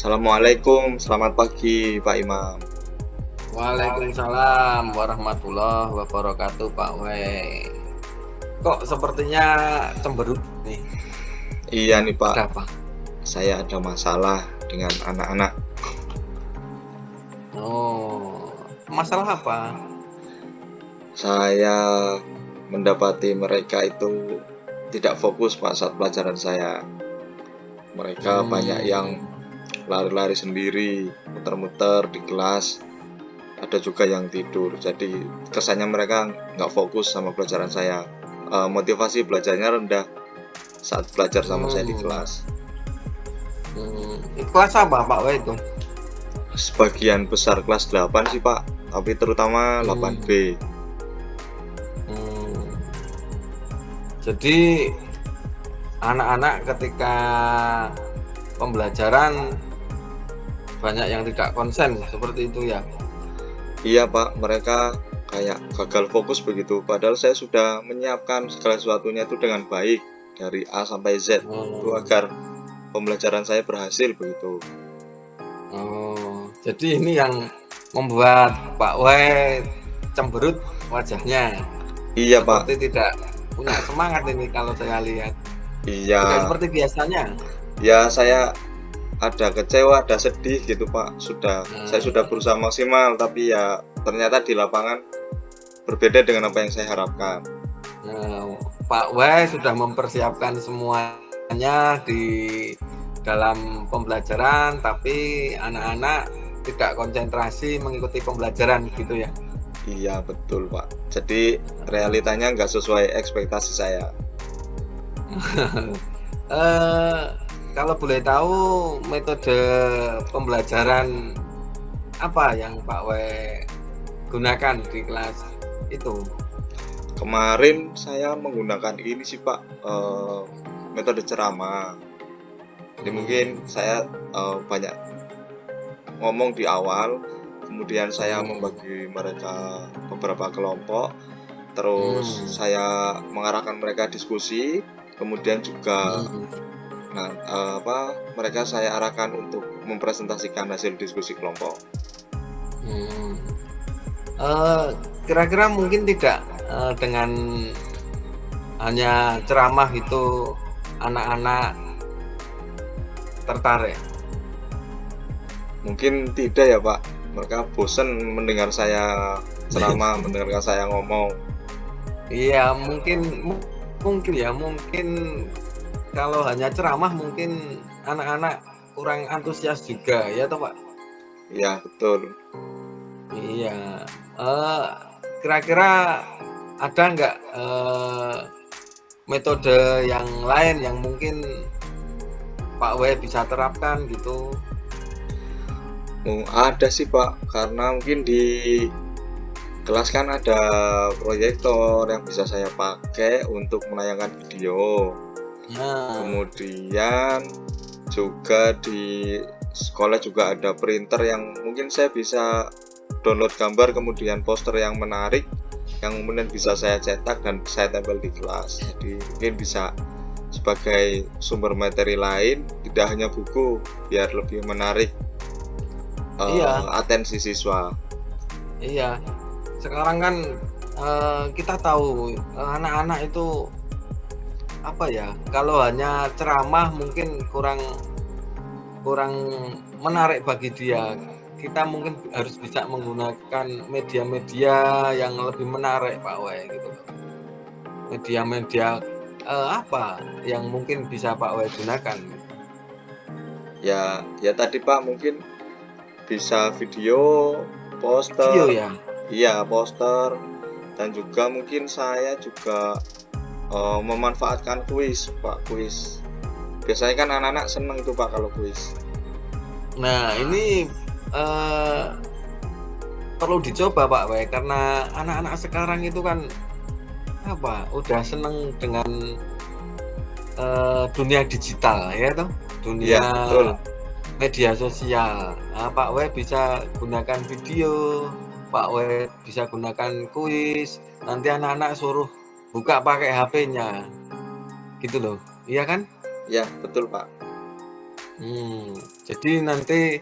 Assalamualaikum, selamat pagi Pak Imam. Waalaikumsalam warahmatullahi wabarakatuh, Pak Wei. Kok sepertinya cemberut nih? Iya nih Pak, Ada apa? saya ada masalah dengan anak-anak. Oh, masalah apa? Saya mendapati mereka itu tidak fokus Pak saat pelajaran saya. Mereka banyak yang Hmm, lari-lari sendiri, muter-muter di kelas. Ada juga yang tidur. Jadi kesannya mereka nggak fokus sama pelajaran saya. Motivasi belajarnya rendah saat belajar sama saya di hmm, kelas. Kelas apa, Pak Wei itu? Sebagian besar kelas 8 sih Pak, tapi terutama 8B. Hmm, hmm. Jadi anak-anak ketika pembelajaran banyak yang tidak konsen seperti itu ya? Iya Pak, mereka kayak gagal fokus begitu. Padahal saya sudah menyiapkan segala sesuatunya itu dengan baik dari A sampai Z itu Hmm. agar pembelajaran saya berhasil begitu. Oh, jadi ini yang membuat Pak Wei cemberut wajahnya. Iya Pak, Seperti tidak punya semangat ini kalau saya lihat. Tidak iya, seperti biasanya. ya saya ada kecewa, ada sedih gitu Pak. Saya sudah Hmm, berusaha maksimal, tapi ya ternyata di lapangan berbeda dengan apa yang saya harapkan. nah, Pak Wei sudah mempersiapkan semuanya di dalam pembelajaran, tapi anak-anak tidak konsentrasi mengikuti pembelajaran gitu ya. Iya betul Pak. Jadi realitanya nggak sesuai ekspektasi saya. Eh, Kalau boleh tahu metode pembelajaran apa yang Pak We gunakan di kelas itu? Kemarin saya menggunakan ini sih Pak, metode ceramah. Jadi mungkin Hmm, saya banyak ngomong di awal, kemudian saya hmm, membagi mereka beberapa kelompok, terus hmm, saya mengarahkan mereka diskusi, kemudian juga hmm, mereka saya arahkan untuk mempresentasikan hasil diskusi kelompok. hmm. Eh, Kira-kira mungkin tidak dengan hanya ceramah itu anak-anak tertarik. Mungkin tidak ya Pak, mereka bosan mendengar saya ceramah, mendengarkan saya ngomong. Iya, mungkin ya, mungkin kalau hanya ceramah mungkin anak-anak kurang antusias juga ya toh Pak? Ya betul. Iya. Eh, Kira-kira ada nggak metode yang lain yang mungkin Pak W bisa terapkan gitu? Ada sih Pak, karena mungkin di kelas kan ada proyektor yang bisa saya pakai untuk menayangkan video. Nah, Kemudian juga di sekolah juga ada printer yang mungkin saya bisa download gambar, kemudian poster yang menarik yang kemudian bisa saya cetak dan saya tempel di kelas. Jadi mungkin bisa sebagai sumber materi lain, tidak hanya buku, biar lebih menarik iya, atensi siswa. iya. Sekarang kan kita tahu anak-anak itu apa ya? Kalau hanya ceramah mungkin kurang kurang menarik bagi dia. Kita mungkin harus bisa menggunakan media-media yang lebih menarik, Pak Wei, gitu loh. Media-media apa yang mungkin bisa Pak Wei gunakan? Ya tadi Pak, mungkin bisa video, Video poster, ya? iya poster, dan juga mungkin saya juga memanfaatkan kuis Pak, kuis. Biasanya kan anak-anak seneng itu Pak kalau kuis. Nah, ini eh, perlu dicoba Pak Wei karena anak-anak sekarang itu kan apa? Udah seneng dengan dunia digital ya toh, Iya dunia betul. media sosial. Nah, Pak W bisa gunakan video, Pak W bisa gunakan kuis. Nanti anak-anak suruh buka pakai HP-nya, gitu loh. Iya kan? Ya betul Pak. Jadi nanti,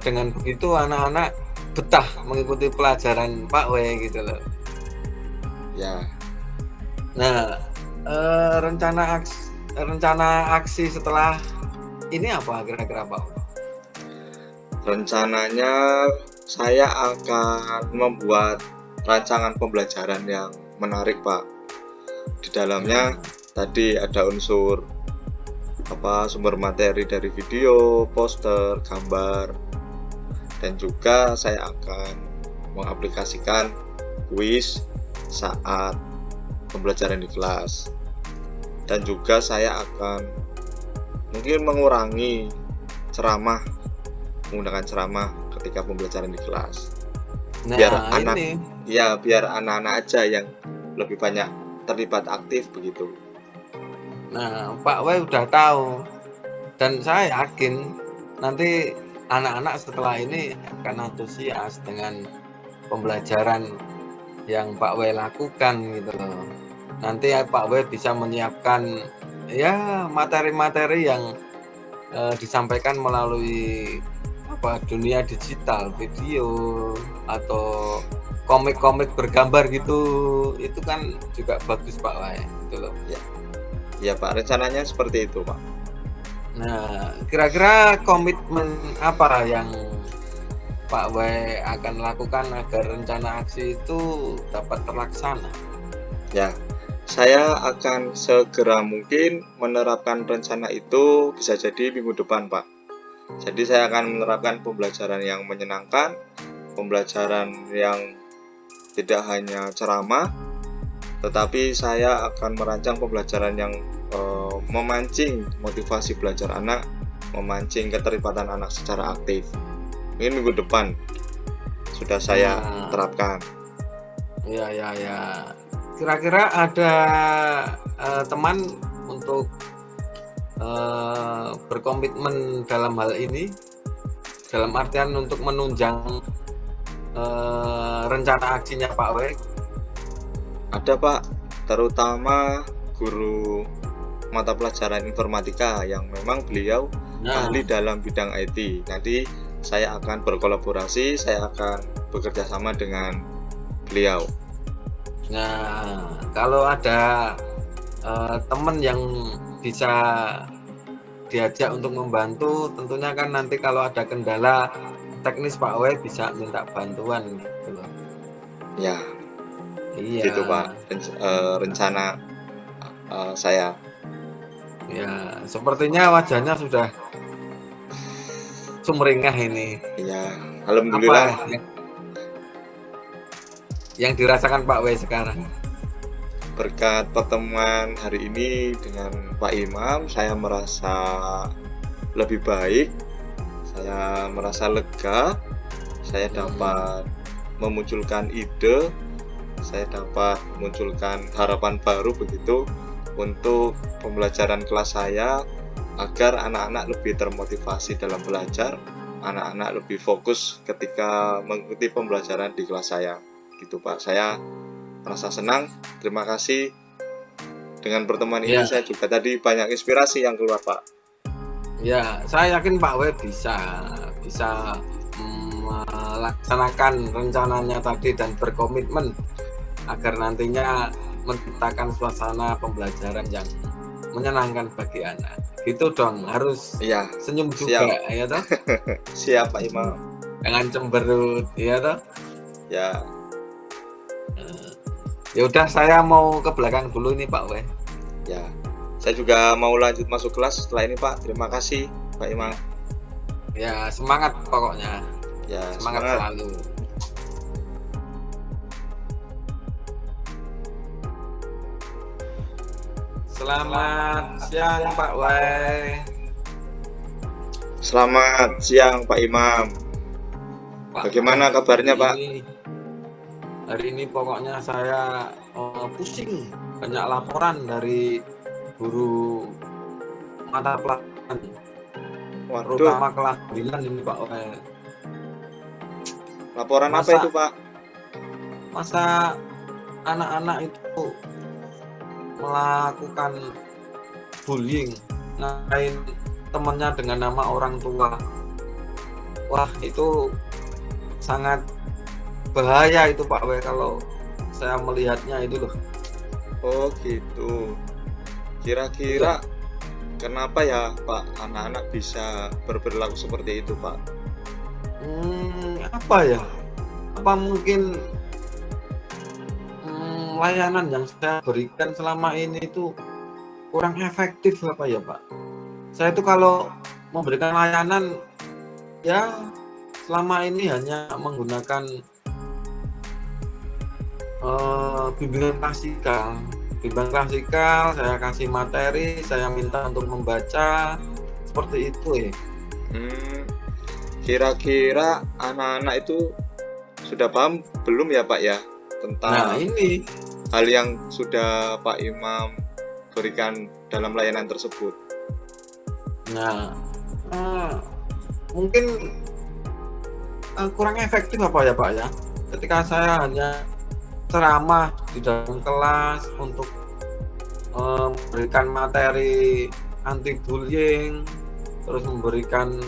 dengan begitu anak-anak betah mengikuti pelajaran Pak W gitu loh. Ya, Nah, rencana aksi setelah ini apa kira-kira Pak? rencananya saya akan membuat rancangan pembelajaran yang menarik, Pak. Di dalamnya tadi ada unsur sumber materi dari video, poster, gambar, dan juga saya akan mengaplikasikan kuis saat pembelajaran di kelas. Dan juga saya akan mungkin mengurangi menggunakan ceramah ketika pembelajaran di kelas. Nah, ini. Biar anak-anak aja yang lebih banyak terlibat aktif begitu. Nah, Pak W udah tahu dan saya yakin nanti anak-anak setelah ini akan antusias dengan pembelajaran yang Pak W lakukan gitu loh. Nanti Pak W bisa menyiapkan ya materi-materi yang disampaikan melalui dunia digital, video atau komik-komik bergambar gitu. Itu kan juga bagus Pak W gitu loh. Ya Pak, rencananya seperti itu Pak. Nah, kira-kira komitmen apa yang Pak W akan lakukan agar rencana aksi itu dapat terlaksana? Ya, saya akan segera mungkin menerapkan rencana itu, bisa jadi minggu depan Pak. Jadi saya akan menerapkan pembelajaran yang menyenangkan, pembelajaran yang tidak hanya ceramah, tetapi saya akan merancang pembelajaran yang memancing motivasi belajar anak, memancing keterlibatan anak secara aktif. Mungkin minggu depan sudah saya terapkan. Ya. Kira-kira ada teman untuk berkomitmen dalam hal ini, dalam artian untuk menunjang rencana aksinya Pak W? Ada Pak, terutama guru mata pelajaran informatika yang memang beliau ahli dalam bidang IT. Nanti saya akan berkolaborasi, saya akan bekerja sama dengan beliau. Nah, kalau ada teman yang bisa diajak untuk membantu, tentunya kan nanti kalau ada kendala teknis Pak W bisa minta bantuan gitu loh. Ya, iya. Gitu Pak, rencana saya. Ya, sepertinya wajahnya sudah sumringah ini. Ya, alhamdulillah. Apa yang dirasakan Pak W sekarang? Berkat pertemuan hari ini dengan Pak Imam, saya merasa lebih baik, saya merasa lega, saya dapat memunculkan ide, saya dapat memunculkan harapan baru begitu untuk pembelajaran kelas saya, agar anak-anak lebih termotivasi dalam belajar, anak-anak lebih fokus ketika mengikuti pembelajaran di kelas saya. Gitu Pak, saya merasa senang, terima kasih. Dengan pertemuan ini saya juga tadi banyak inspirasi yang keluar Pak. Ya, saya yakin Pak W bisa melaksanakan rencananya tadi dan berkomitmen agar nantinya menciptakan suasana pembelajaran yang menyenangkan bagi anak. Gitu dong, harus senyum juga, ya toh? Siap Pak Imam. Jangan cemberut, ya toh? Ya. Ya udah, saya mau ke belakang dulu nih Pak W. Ya, saya juga mau lanjut masuk kelas setelah ini Pak. Terima kasih Pak Imam. Ya, semangat pokoknya. Ya, semangat selalu. Selamat siang Pak W. Selamat siang Pak Imam. Bagaimana kabarnya Pak? Hari ini pokoknya saya pusing, banyak laporan dari guru mata pelajaran, terutama kelas 9 ini Pak W. Laporan apa itu Pak? Masa anak-anak itu melakukan bullying, ngapain temannya dengan nama orang tua. Wah, itu sangat bahaya itu Pak W kalau saya melihatnya itu loh. Oh gitu. Iya. Kira-kira kenapa ya Pak anak-anak bisa berperilaku seperti itu Pak? Apa ya? Apa mungkin layanan yang saya berikan selama ini itu kurang efektif apa ya Pak? Saya itu kalau memberikan layanan ya selama ini hanya menggunakan bimbingan klasikal. Bimbingan klasikal, saya kasih materi, saya minta untuk membaca, seperti itu ya. Kira-kira anak-anak itu sudah paham belum ya Pak ya Nah tentang ini, hal yang sudah Pak Imam berikan dalam layanan tersebut? nah mungkin kurang efektif apa ya Pak ya, ketika saya hanya ceramah di dalam kelas untuk memberikan materi anti bullying, terus memberikan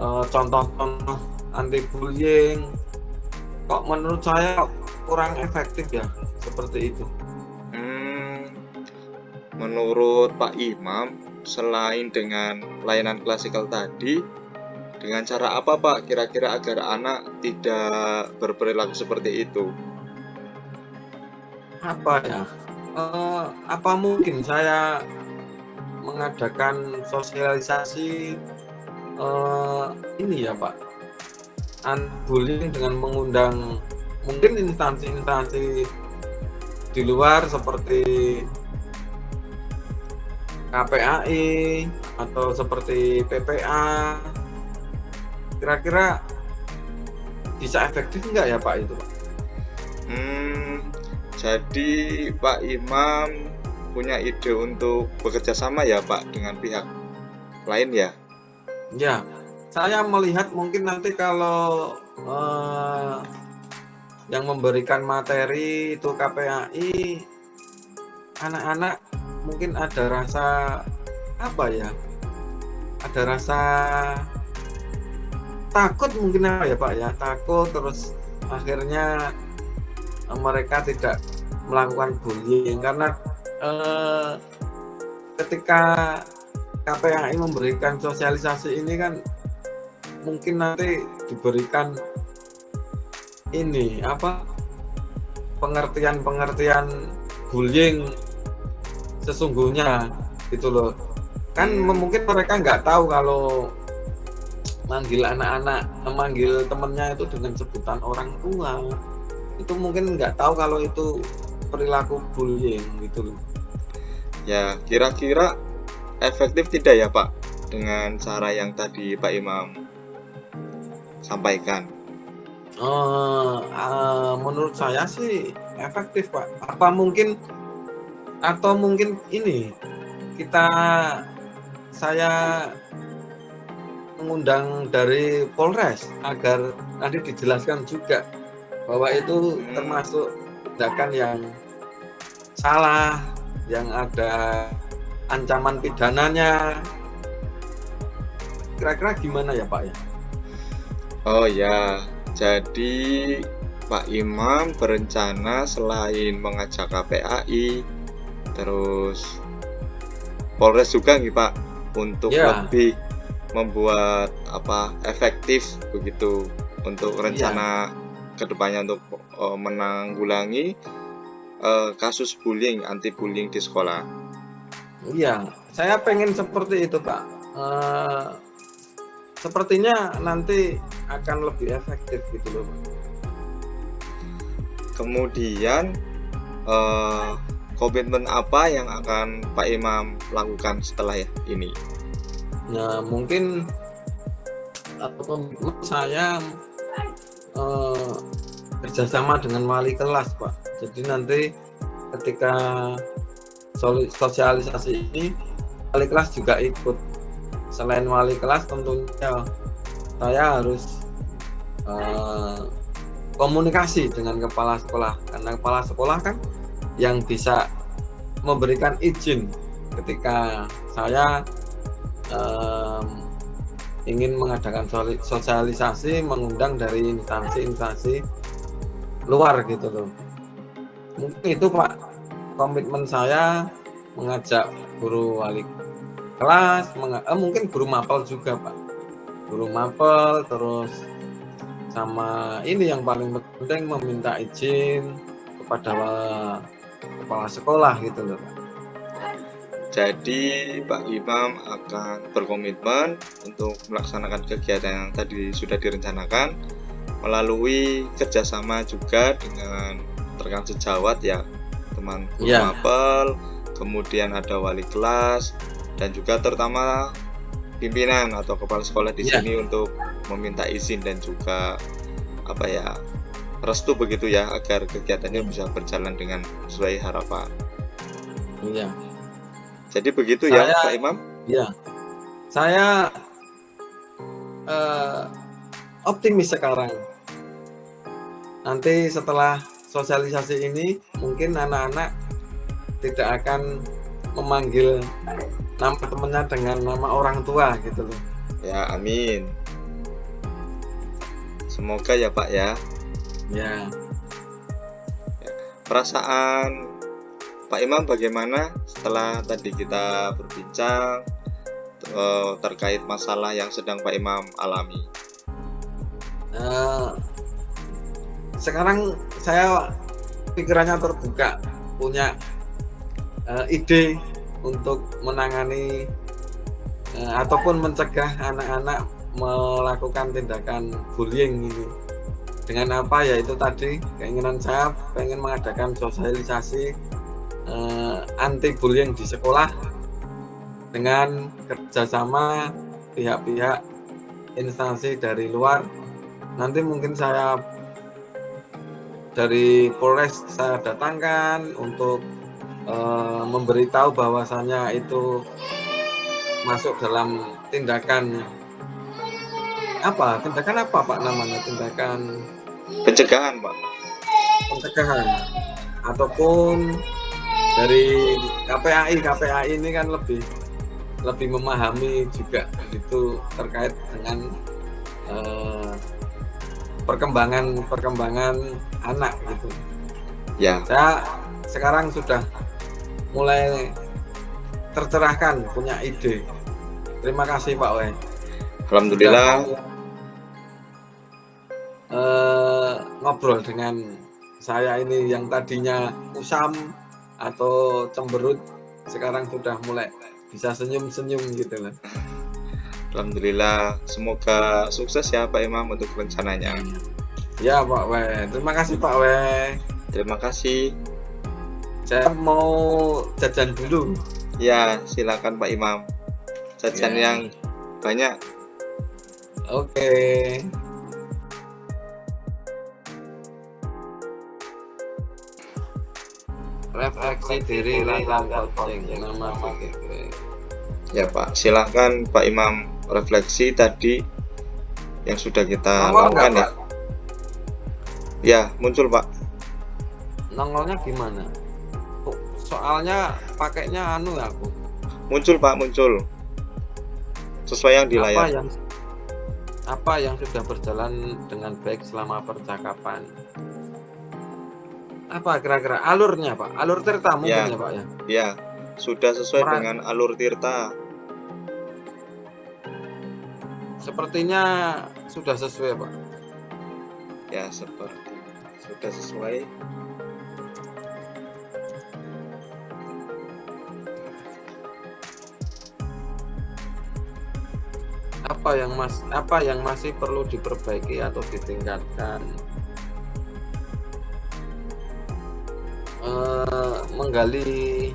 contoh-contoh anti bullying, kok menurut saya kurang efektif ya seperti itu. Menurut Pak Imam, selain dengan layanan klasikal tadi, dengan cara apa Pak kira-kira agar anak tidak berperilaku seperti itu? Apa ya? Apa mungkin saya mengadakan sosialisasi ini ya Pak, anti-bullying dengan mengundang mungkin instansi-instansi di luar seperti KPAI atau seperti PPA. Kira-kira bisa efektif nggak ya Pak itu Pak? Jadi Pak Imam punya ide untuk bekerja sama ya Pak dengan pihak lain ya? Ya, saya melihat mungkin nanti kalau yang memberikan materi itu KPAI, anak-anak mungkin ada rasa apa ya? Ada rasa takut mungkin apa ya Pak ya? Takut, terus akhirnya mereka tidak melakukan bullying karena ketika KPAI memberikan sosialisasi ini kan mungkin nanti diberikan ini apa, pengertian bullying sesungguhnya gitu loh. Kan mungkin mereka nggak tahu kalau manggil anak-anak, memanggil temennya itu dengan sebutan orang tua, itu mungkin nggak tahu kalau itu perilaku bullying gitu loh. Ya, kira-kira efektif tidak ya Pak dengan cara yang tadi Pak Imam sampaikan? Menurut saya sih efektif Pak. Apa mungkin atau mungkin ini saya mengundang dari Polres agar nanti dijelaskan juga bahwa itu termasuk tindakan yang salah, yang ada ancaman pidananya. Kira-kira gimana ya Pak ya? Oh ya, jadi Pak Imam berencana selain mengajak KPAI, terus Polres juga nih Pak, untuk lebih membuat efektif begitu untuk rencana kedepannya untuk menanggulangi kasus bullying, anti bullying di sekolah. Iya, saya pengen seperti itu Pak. Sepertinya nanti akan lebih efektif gitu loh Pak. Kemudian komitmen apa yang akan Pak Imam lakukan setelah ini? Ya mungkin komitmen saya kerjasama dengan wali kelas Pak. Jadi nanti ketika sosialisasi ini wali kelas juga ikut. Selain wali kelas tentunya saya harus komunikasi dengan kepala sekolah, karena kepala sekolah kan yang bisa memberikan izin ketika saya em, ingin mengadakan sosialisasi, mengundang dari instansi-instansi luar gitu loh. Mungkin itu Pak komitmen saya, mengajak guru wali kelas, mungkin guru mapel juga Pak. Guru mapel, terus sama ini yang paling penting meminta izin kepada kepala sekolah gitu loh Pak. Jadi Pak Imam akan berkomitmen untuk melaksanakan kegiatan yang tadi sudah direncanakan melalui kerjasama juga dengan rekan sejawat ya, teman guru Iya. mapel, kemudian ada wali kelas, dan juga terutama pimpinan atau kepala sekolah di Iya. sini untuk meminta izin dan juga apa ya, restu begitu ya, agar kegiatannya bisa berjalan dengan sesuai harapan. Iya. Jadi begitu ya Pak Imam? Iya. Saya optimis sekarang. Nanti setelah sosialisasi ini mungkin anak-anak tidak akan memanggil nama temannya dengan nama orang tua gitu loh. Ya, amin. Semoga ya Pak ya. Ya. Perasaan Pak Imam bagaimana setelah tadi kita berbincang terkait masalah yang sedang Pak Imam alami? Sekarang saya pikirannya terbuka, punya ide untuk menangani ataupun mencegah anak-anak melakukan tindakan bullying ini. Dengan apa? Yaitu tadi keinginan saya pengen mengadakan sosialisasi anti bullying di sekolah dengan kerjasama pihak-pihak instansi dari luar. Nanti mungkin saya dari Polres saya datangkan untuk memberitahu bahwasannya itu masuk dalam tindakan apa Pak namanya, tindakan Pencegahan Pak. pencegahan, ataupun dari KPAI ini kan lebih memahami juga itu terkait dengan perkembangan anak gitu. Ya. Saya sekarang sudah mulai tercerahkan, punya ide. Terima kasih Pak Wei. Alhamdulillah. Ngobrol dengan saya ini yang tadinya kusam atau cemberut, sekarang sudah mulai bisa senyum-senyum gitu loh. Alhamdulillah, semoga sukses ya Pak Imam untuk rencananya. Ya Pak Wei, terima kasih Pak Wei. Terima kasih. Saya mau jajan dulu. Ya, silakan Pak Imam. Jajan yang banyak. Oke. Refleksi diri latihan coaching, nama begitu. Ya Pak, silakan Pak Imam refleksi tadi yang sudah kita lakukan ya. Ya, muncul Pak. Nongolnya gimana? Soalnya pakainya anu ya aku. Muncul Pak, muncul. Sesuai yang di layar. Apa yang sudah berjalan dengan baik selama percakapan? Apa kira-kira alurnya Pak? Alur Tirta mungkin ya Pak ya? Ya, sudah sesuai dengan alur Tirta. Sepertinya sudah sesuai Pak. Ya, seperti sudah sesuai. Apa yang masih perlu diperbaiki atau ditingkatkan? Menggali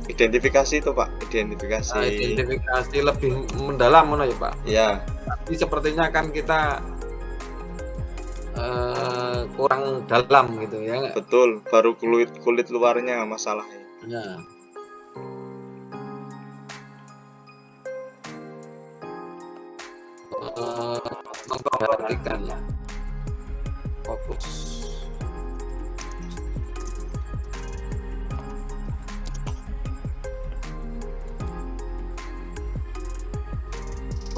identifikasi itu Pak, identifikasi lebih mendalam mana ya Pak? Ya. Tapi sepertinya kan kita kurang dalam gitu ya. Betul, baru kulit luarnya masalahnya. Ya. Memperhatikan fokus.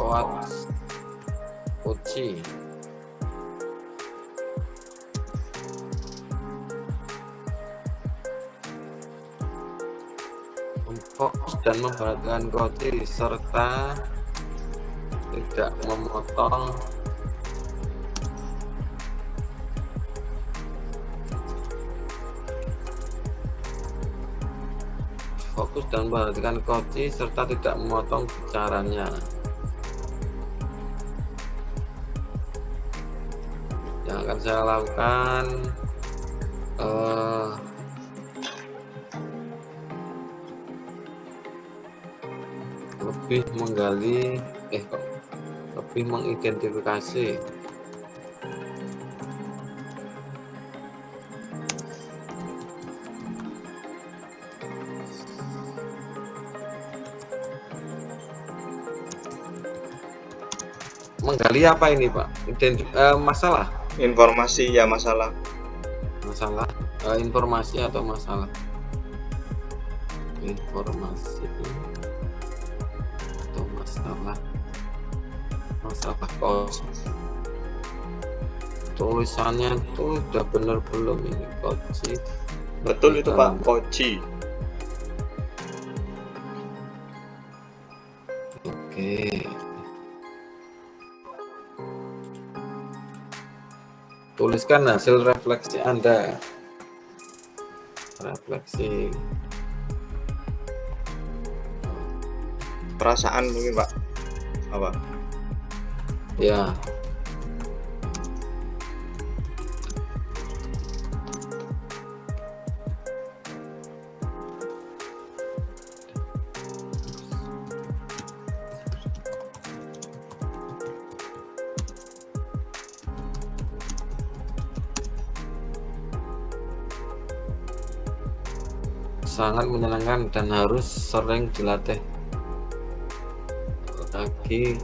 Coach Koci. Fokus dan memperhatikan Koci serta tidak memotong Koci serta tidak memotong bicaranya. Yang akan saya lakukan lebih menggali lebih mengidentifikasi apa ini Pak? Masalah Informasi ya, masalah informasi atau masalah? Informasi atau masalah Coach. Tulisannya tuh udah bener belum ini Koci? Betul itu Pak, Koci. Oke. Tuliskan hasil refleksi Anda. Refleksi perasaan mungkin Pak. Apa? Ya. Sangat menyenangkan dan harus sering dilatih lagi.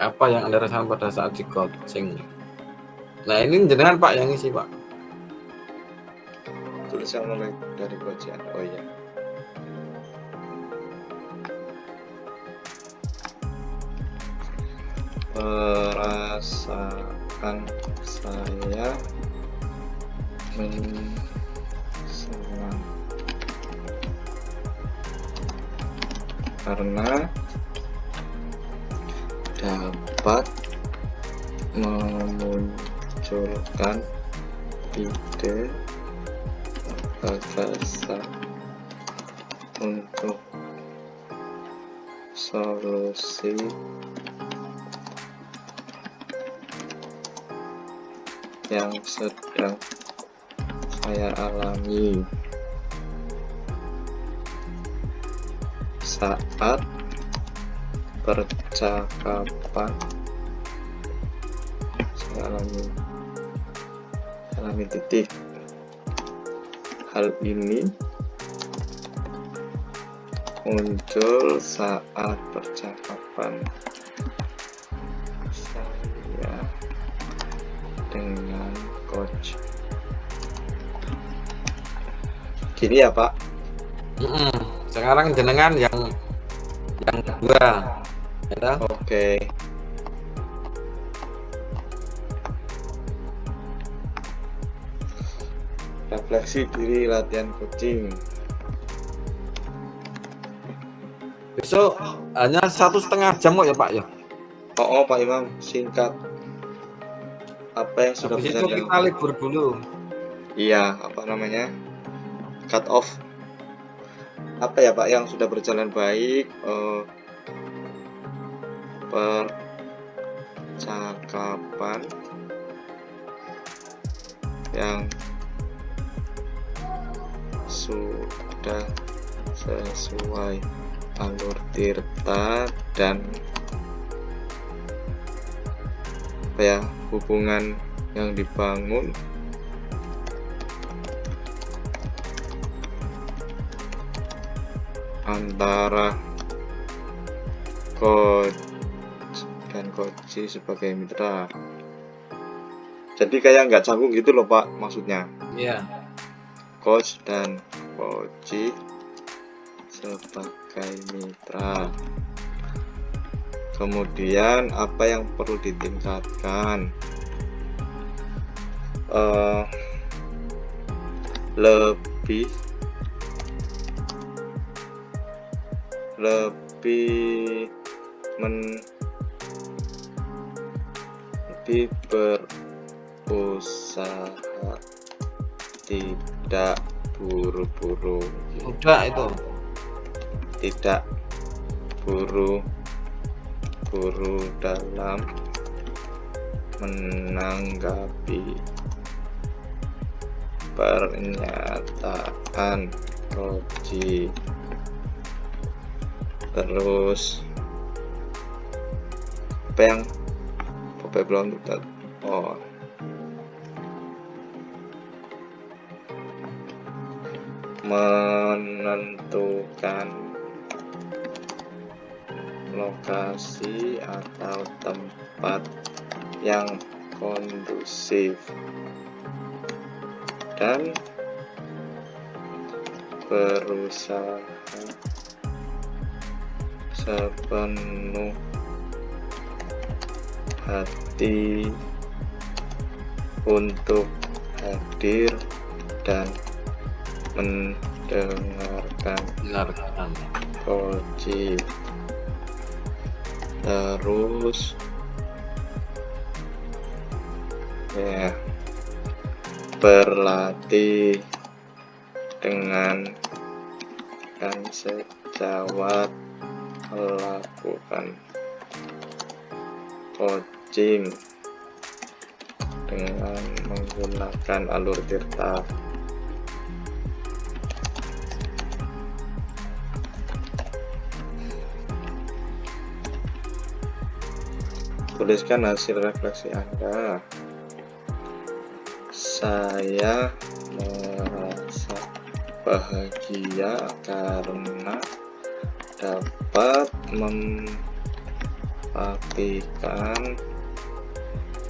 Apa yang Anda rasakan pada saat di coaching? Nah ini jenengan Pak yang isi Pak. Tulisan mulai dari coaching. Oh iya. Perasaan saya senang karena dapat memunculkan ide gagasan untuk solusi yang sedang saya alami saat percakapan. Saya alami titik. Hal ini muncul saat percakapan saya dengan coach. Gini ya Pak. Sekarang jenengan yang kedua. Ya, Oke. Refleksi diri latihan coaching. besok hanya 1,5 jam kok ya Pak ya. Oh Pak Imam, singkat. Apa yang sudah Habis bisa itu kita libur dulu. Iya, apa namanya? Cut off. Apa ya Pak yang sudah berjalan baik? Percakapan yang sudah sesuai alur Tirta dan apa ya, hubungan yang dibangun antara coach dan Koji sebagai mitra. Jadi kayak nggak canggung gitu loh Pak, maksudnya. Iya. Coach dan Koji sebagai mitra. Kemudian apa yang perlu ditingkatkan? Lebih berusaha, tidak buru-buru. Udah itu. Tidak buru-buru dalam menanggapi pernyataan Koji. Terus apa yang belum kita menentukan lokasi atau tempat yang kondusif dan berusaha sepenuh hati untuk hadir dan mendengarkan Koji. Terus ya, berlatih dengan sejawat melakukan coaching dengan menggunakan alur tirta. Tuliskan hasil refleksi Anda. Saya merasa bahagia karena dapat memraktikkan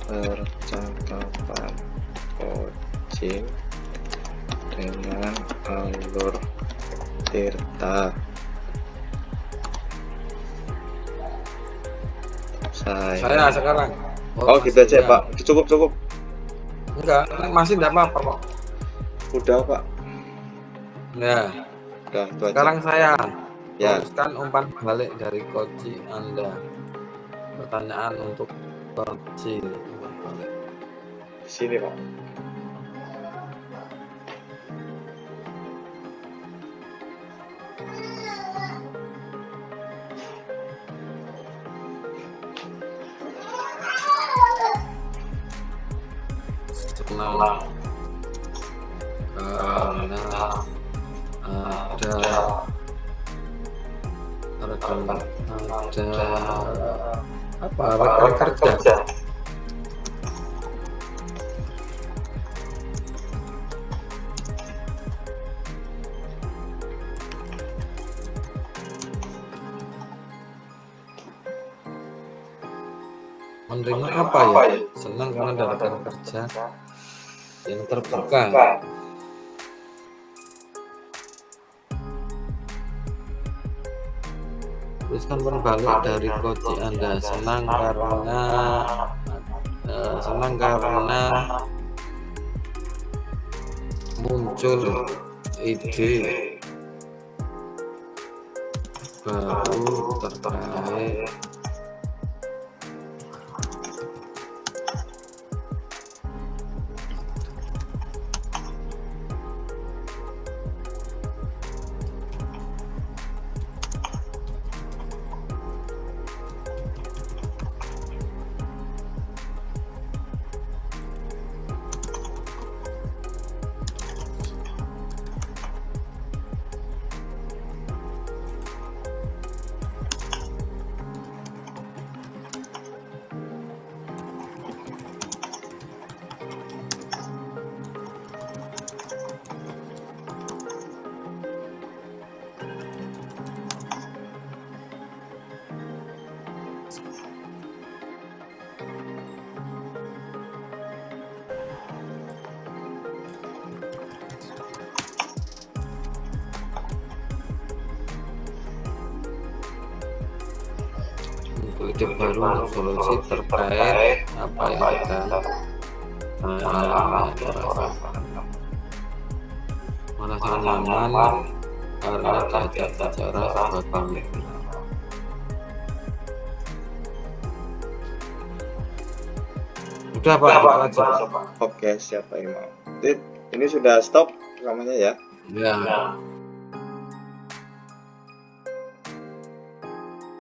percakapan coaching dengan alur tirta. Saya sekarang. Oh gitu aja Pak. Cukup. Enggak, masih enggak apa-apa kok. Udah Pak. Nah, udah itu aja. Sekarang saya ya. Tuliskan umpan balik dari Koji Anda. Pertanyaan untuk Koji. Umpan balik. Di sini Pak. Karena ada rekan kerja. Menerima apa ya? Senang karena ada rekan kerja yang terbuka. Tuliskan berbalik dari Koji Anda. Senang karena muncul ide baru terkait ide baru untuk solusi terkait apa yang kita alami atau rasakan. Merasa nyaman karena diajak bicara sebagai udah Pak, itu aja. Oke, siap Pak Imam. Ini sudah stop rekamannya ya? Ya.